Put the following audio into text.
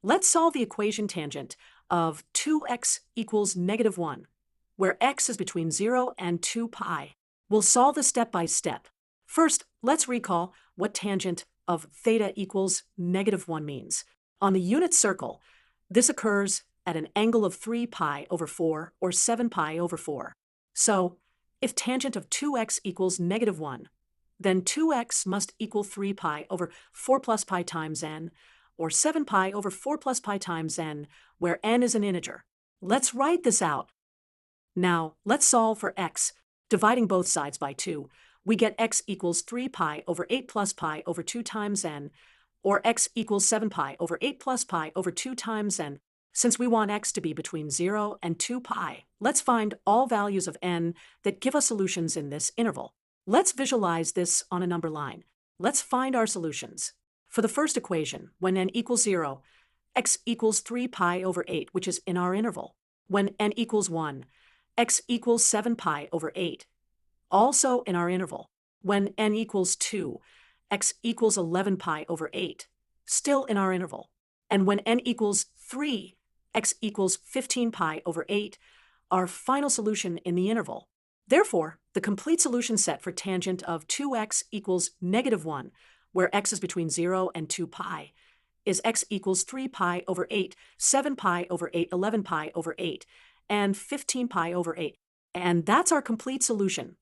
Let's solve the equation tangent of 2x equals -1, where x is between 0 and 2 pi. We'll solve this step by step. First, let's recall what tangent of theta equals -1 means. On the unit circle, this occurs at an angle of 3 pi over 4 or 7 pi over 4. So, if tangent of 2x equals -1, then 2x must equal 3 pi over 4 plus pi times n, or 7 pi over 4 plus pi times n, where n is an integer. Let's write this out. Now, let's solve for x. Dividing both sides by 2, we get x equals 3 pi over 8 plus pi over 2 times n, or x equals 7 pi over 8 plus pi over 2 times n. Since we want x to be between 0 and 2 pi, let's find all values of n that give us solutions in this interval. Let's visualize this on a number line. Let's find our solutions. For the first equation, when n equals 0, x equals 3 pi over 8, which is in our interval. When n equals 1, x equals 7 pi over 8, also in our interval. When n equals 2, x equals 11 pi over 8, still in our interval. And when n equals 3, x equals 15 pi over 8, our final solution in the interval. Therefore, the complete solution set for tangent of 2x equals -1, where x is between 0 and 2 pi, is x equals 3 pi over 8, 7 pi over 8, 11 pi over 8, and 15 pi over 8. And that's our complete solution.